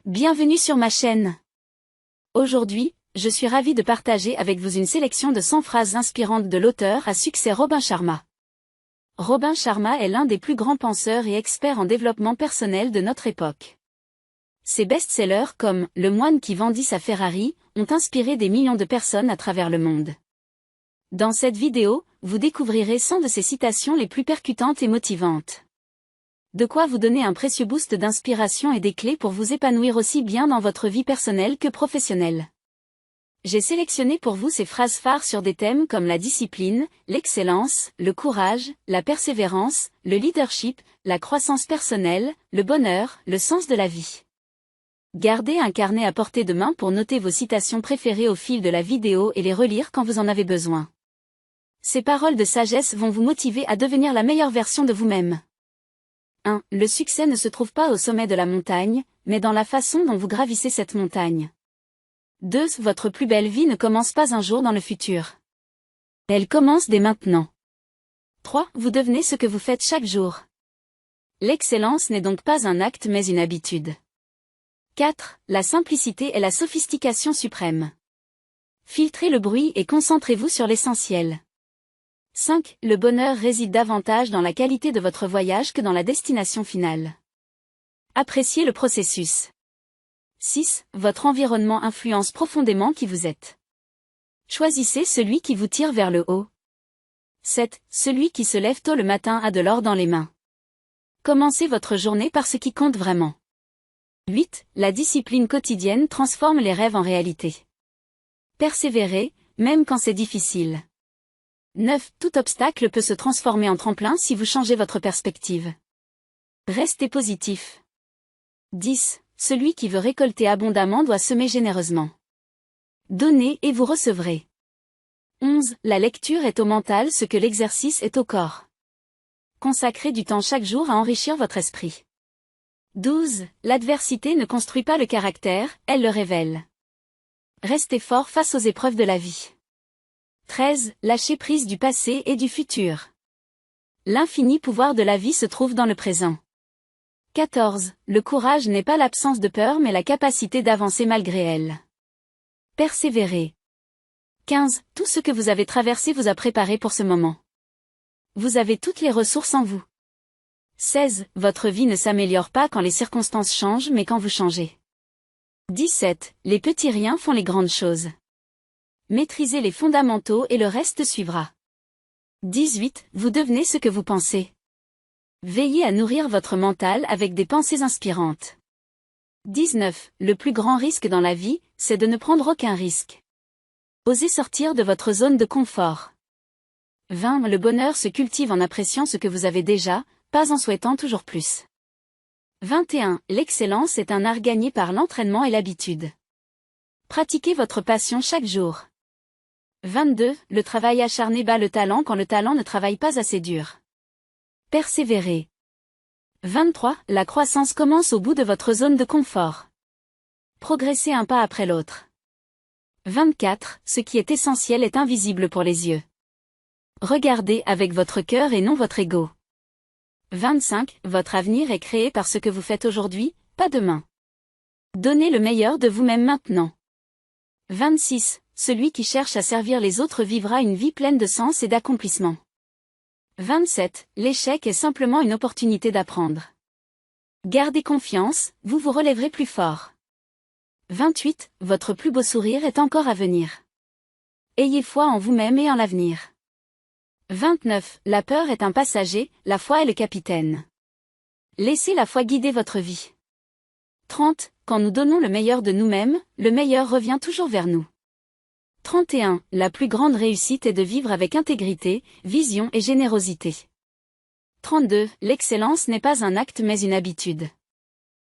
Bienvenue sur ma chaîne. Aujourd'hui, je suis ravie de partager avec vous une sélection de 100 phrases inspirantes de l'auteur à succès Robin Sharma. Robin Sharma est l'un des plus grands penseurs et experts en développement personnel de notre époque. Ses best-sellers comme « Le moine qui vendit sa Ferrari » ont inspiré des millions de personnes à travers le monde. Dans cette vidéo, vous découvrirez 100 de ses citations les plus percutantes et motivantes. De quoi vous donner un précieux boost d'inspiration et des clés pour vous épanouir aussi bien dans votre vie personnelle que professionnelle. J'ai sélectionné pour vous ces phrases phares sur des thèmes comme la discipline, l'excellence, le courage, la persévérance, le leadership, la croissance personnelle, le bonheur, le sens de la vie. Gardez un carnet à portée de main pour noter vos citations préférées au fil de la vidéo et les relire quand vous en avez besoin. Ces paroles de sagesse vont vous motiver à devenir la meilleure version de vous-même. 1. Le succès ne se trouve pas au sommet de la montagne, mais dans la façon dont vous gravissez cette montagne. 2. Votre plus belle vie ne commence pas un jour dans le futur. Elle commence dès maintenant. 3. Vous devenez ce que vous faites chaque jour. L'excellence n'est donc pas un acte mais une habitude. 4. La simplicité est la sophistication suprême. Filtrez le bruit et concentrez-vous sur l'essentiel. 5. Le bonheur réside davantage dans la qualité de votre voyage que dans la destination finale. Appréciez le processus. 6. Votre environnement influence profondément qui vous êtes. Choisissez celui qui vous tire vers le haut. 7. Celui qui se lève tôt le matin a de l'or dans les mains. Commencez votre journée par ce qui compte vraiment. 8. La discipline quotidienne transforme les rêves en réalité. Persévérez, même quand c'est difficile. 9. Tout obstacle peut se transformer en tremplin si vous changez votre perspective. Restez positif. 10. Celui qui veut récolter abondamment doit semer généreusement. Donnez et vous recevrez. 11. La lecture est au mental ce que l'exercice est au corps. Consacrez du temps chaque jour à enrichir votre esprit. 12. L'adversité ne construit pas le caractère, elle le révèle. Restez fort face aux épreuves de la vie. 13. Lâchez prise du passé et du futur. L'infini pouvoir de la vie se trouve dans le présent. 14. Le courage n'est pas l'absence de peur mais la capacité d'avancer malgré elle. Persévérez. 15. Tout ce que vous avez traversé vous a préparé pour ce moment. Vous avez toutes les ressources en vous. 16. Votre vie ne s'améliore pas quand les circonstances changent mais quand vous changez. 17. Les petits riens font les grandes choses. Maîtrisez les fondamentaux et le reste suivra. 18. Vous devenez ce que vous pensez. Veillez à nourrir votre mental avec des pensées inspirantes. 19. Le plus grand risque dans la vie, c'est de ne prendre aucun risque. Osez sortir de votre zone de confort. 20. Le bonheur se cultive en appréciant ce que vous avez déjà, pas en souhaitant toujours plus. 21. L'excellence est un art gagné par l'entraînement et l'habitude. Pratiquez votre passion chaque jour. 22. Le travail acharné bat le talent quand le talent ne travaille pas assez dur. Persévérez. 23. La croissance commence au bout de votre zone de confort. Progressez un pas après l'autre. 24. Ce qui est essentiel est invisible pour les yeux. Regardez avec votre cœur et non votre ego. 25. Votre avenir est créé par ce que vous faites aujourd'hui, pas demain. Donnez le meilleur de vous-même maintenant. 26. Celui qui cherche à servir les autres vivra une vie pleine de sens et d'accomplissement. 27. L'échec est simplement une opportunité d'apprendre. Gardez confiance, vous vous relèverez plus fort. 28. Votre plus beau sourire est encore à venir. Ayez foi en vous-même et en l'avenir. 29. La peur est un passager, la foi est le capitaine. Laissez la foi guider votre vie. 30. Quand nous donnons le meilleur de nous-mêmes, le meilleur revient toujours vers nous. 31. La plus grande réussite est de vivre avec intégrité, vision et générosité. 32. L'excellence n'est pas un acte mais une habitude.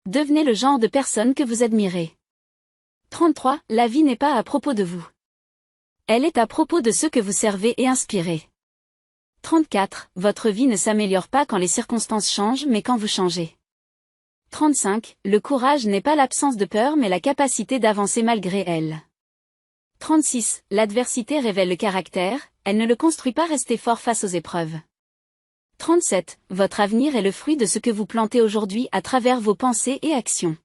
Devenez le genre de personne que vous admirez. 33. La vie n'est pas à propos de vous. Elle est à propos de ceux que vous servez et inspirez. 34. Votre vie ne s'améliore pas quand les circonstances changent mais quand vous changez. 35. Le courage n'est pas l'absence de peur mais la capacité d'avancer malgré elle. 36. L'adversité révèle le caractère, elle ne le construit pas. Restez fort face aux épreuves. 37. Votre avenir est le fruit de ce que vous plantez aujourd'hui à travers vos pensées et actions.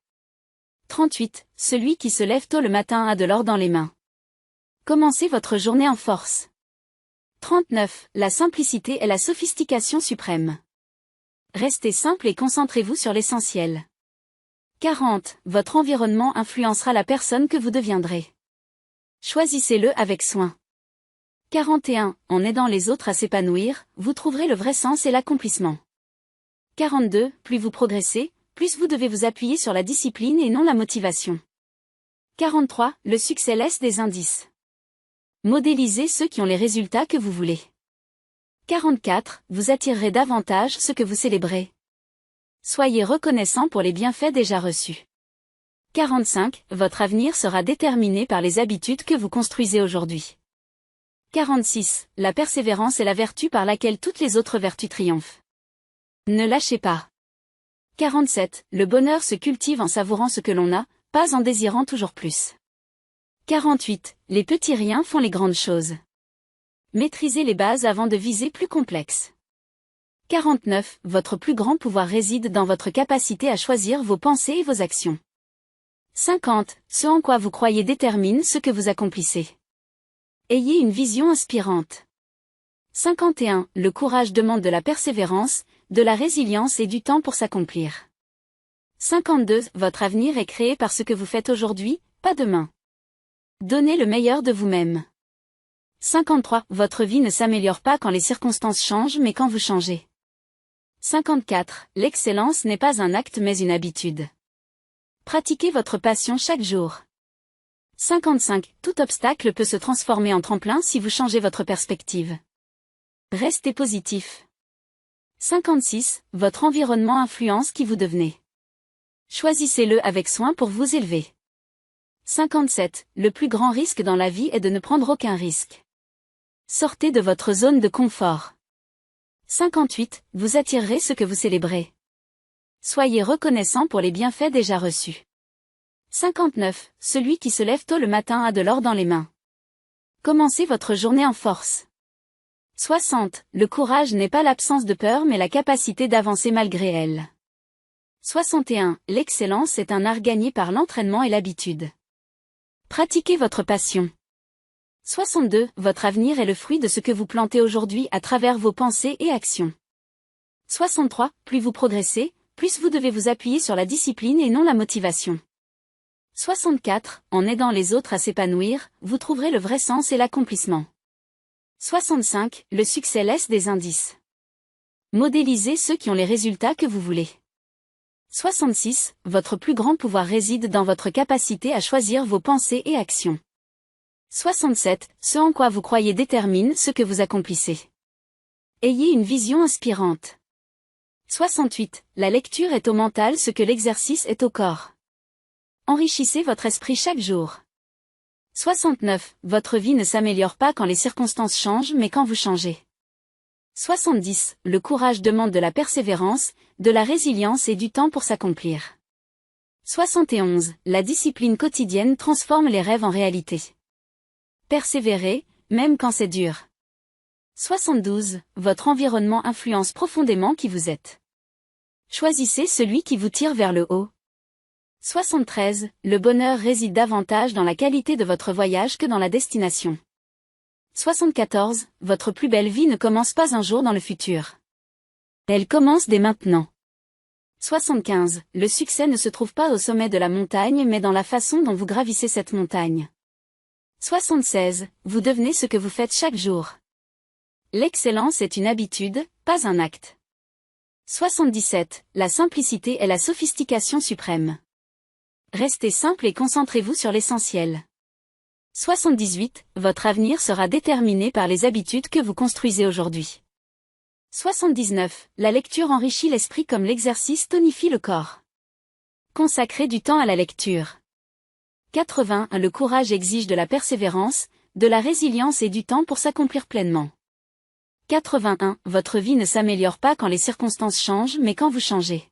38. Celui qui se lève tôt le matin a de l'or dans les mains. Commencez votre journée en force. 39. La simplicité est la sophistication suprême. Restez simple et concentrez-vous sur l'essentiel. 40. Votre environnement influencera la personne que vous deviendrez. Choisissez-le avec soin. 41. En aidant les autres à s'épanouir, vous trouverez le vrai sens et l'accomplissement. 42. Plus vous progressez, plus vous devez vous appuyer sur la discipline et non la motivation. 43. Le succès laisse des indices. Modélisez ceux qui ont les résultats que vous voulez. 44. Vous attirerez davantage ce que vous célébrez. Soyez reconnaissant pour les bienfaits déjà reçus. 45. Votre avenir sera déterminé par les habitudes que vous construisez aujourd'hui. 46. La persévérance est la vertu par laquelle toutes les autres vertus triomphent. Ne lâchez pas. 47. Le bonheur se cultive en savourant ce que l'on a, pas en désirant toujours plus. 48. Les petits riens font les grandes choses. Maîtrisez les bases avant de viser plus complexe. 49. Votre plus grand pouvoir réside dans votre capacité à choisir vos pensées et vos actions. 50. Ce en quoi vous croyez détermine ce que vous accomplissez. Ayez une vision inspirante. 51. Le courage demande de la persévérance, de la résilience et du temps pour s'accomplir. 52. Votre avenir est créé par ce que vous faites aujourd'hui, pas demain. Donnez le meilleur de vous-même. 53. Votre vie ne s'améliore pas quand les circonstances changent mais quand vous changez. 54. L'excellence n'est pas un acte mais une habitude. Pratiquez votre passion chaque jour. 55. Tout obstacle peut se transformer en tremplin si vous changez votre perspective. Restez positif. 56. Votre environnement influence qui vous devenez. Choisissez-le avec soin pour vous élever. 57. Le plus grand risque dans la vie est de ne prendre aucun risque. Sortez de votre zone de confort. 58. Vous attirerez ce que vous célébrez. Soyez reconnaissant pour les bienfaits déjà reçus. 59. Celui qui se lève tôt le matin a de l'or dans les mains. Commencez votre journée en force. 60. Le courage n'est pas l'absence de peur mais la capacité d'avancer malgré elle. 61. L'excellence est un art gagné par l'entraînement et l'habitude. Pratiquez votre passion. 62. Votre avenir est le fruit de ce que vous plantez aujourd'hui à travers vos pensées et actions. 63. Plus vous progressez, plus vous devez vous appuyer sur la discipline et non la motivation. 64. En aidant les autres à s'épanouir, vous trouverez le vrai sens et l'accomplissement. 65. Le succès laisse des indices. Modélisez ceux qui ont les résultats que vous voulez. 66. Votre plus grand pouvoir réside dans votre capacité à choisir vos pensées et actions. 67. Ce en quoi vous croyez détermine ce que vous accomplissez. Ayez une vision inspirante. 68. La lecture est au mental ce que l'exercice est au corps. Enrichissez votre esprit chaque jour. 69. Votre vie ne s'améliore pas quand les circonstances changent mais quand vous changez. 70. Le courage demande de la persévérance, de la résilience et du temps pour s'accomplir. 71. La discipline quotidienne transforme les rêves en réalité. Persévérez, même quand c'est dur. 72. Votre environnement influence profondément qui vous êtes. Choisissez celui qui vous tire vers le haut. 73. Le bonheur réside davantage dans la qualité de votre voyage que dans la destination. 74. Votre plus belle vie ne commence pas un jour dans le futur. Elle commence dès maintenant. 75. Le succès ne se trouve pas au sommet de la montagne mais dans la façon dont vous gravissez cette montagne. 76. Vous devenez ce que vous faites chaque jour. L'excellence est une habitude, pas un acte. 77. La simplicité est la sophistication suprême. Restez simple et concentrez-vous sur l'essentiel. 78. Votre avenir sera déterminé par les habitudes que vous construisez aujourd'hui. 79. La lecture enrichit l'esprit comme l'exercice tonifie le corps. Consacrez du temps à la lecture. 80. Le courage exige de la persévérance, de la résilience et du temps pour s'accomplir pleinement. 81. Votre vie ne s'améliore pas quand les circonstances changent mais quand vous changez.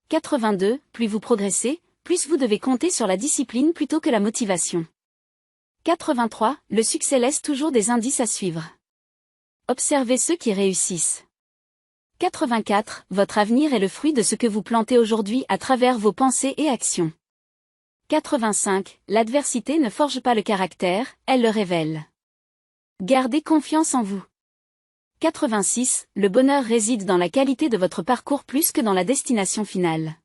82. Plus vous progressez, plus vous devez compter sur la discipline plutôt que la motivation. 83. Le succès laisse toujours des indices à suivre. Observez ceux qui réussissent. 84. Votre avenir est le fruit de ce que vous plantez aujourd'hui à travers vos pensées et actions. 85. L'adversité ne forge pas le caractère, elle le révèle. Gardez confiance en vous. 86. Le bonheur réside dans la qualité de votre parcours plus que dans la destination finale.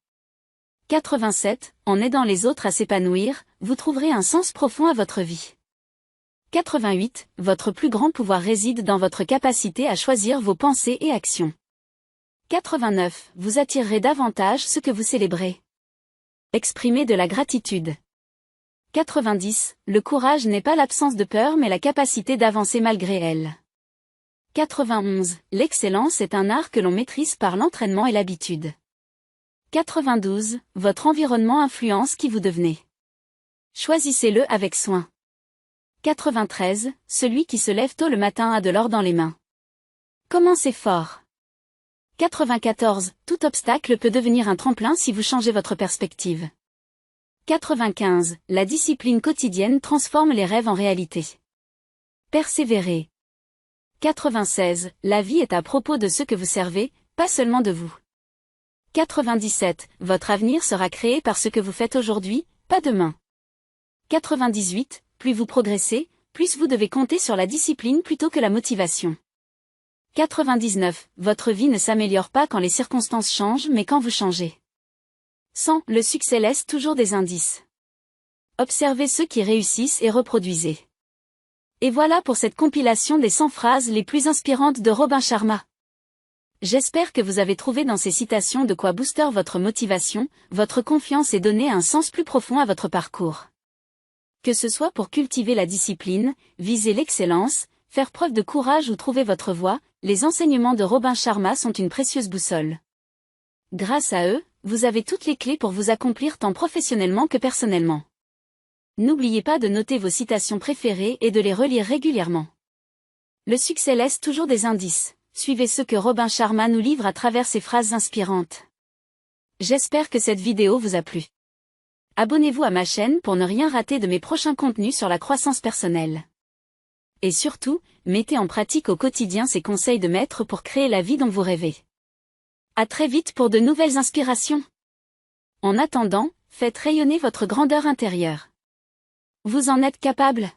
87. En aidant les autres à s'épanouir, vous trouverez un sens profond à votre vie. 88. Votre plus grand pouvoir réside dans votre capacité à choisir vos pensées et actions. 89. Vous attirerez davantage ce que vous célébrez. Exprimez de la gratitude. 90. Le courage n'est pas l'absence de peur mais la capacité d'avancer malgré elle. 91. L'excellence est un art que l'on maîtrise par l'entraînement et l'habitude. 92. Votre environnement influence qui vous devenez. Choisissez-le avec soin. 93. Celui qui se lève tôt le matin a de l'or dans les mains. Commencez fort. 94. Tout obstacle peut devenir un tremplin si vous changez votre perspective. 95. La discipline quotidienne transforme les rêves en réalité. Persévérez. 96. La vie est à propos de ceux que vous servez, pas seulement de vous. 97. Votre avenir sera créé par ce que vous faites aujourd'hui, pas demain. 98. Plus vous progressez, plus vous devez compter sur la discipline plutôt que la motivation. 99. Votre vie ne s'améliore pas quand les circonstances changent mais quand vous changez. 100. Le succès laisse toujours des indices. Observez ceux qui réussissent et reproduisez. Et voilà pour cette compilation des 100 phrases les plus inspirantes de Robin Sharma. J'espère que vous avez trouvé dans ces citations de quoi booster votre motivation, votre confiance et donner un sens plus profond à votre parcours. Que ce soit pour cultiver la discipline, viser l'excellence, faire preuve de courage ou trouver votre voie, les enseignements de Robin Sharma sont une précieuse boussole. Grâce à eux, vous avez toutes les clés pour vous accomplir tant professionnellement que personnellement. N'oubliez pas de noter vos citations préférées et de les relire régulièrement. Le succès laisse toujours des indices. Suivez ce que Robin Sharma nous livre à travers ses phrases inspirantes. J'espère que cette vidéo vous a plu. Abonnez-vous à ma chaîne pour ne rien rater de mes prochains contenus sur la croissance personnelle. Et surtout, mettez en pratique au quotidien ces conseils de maître pour créer la vie dont vous rêvez. À très vite pour de nouvelles inspirations. En attendant, faites rayonner votre grandeur intérieure. Vous en êtes capable.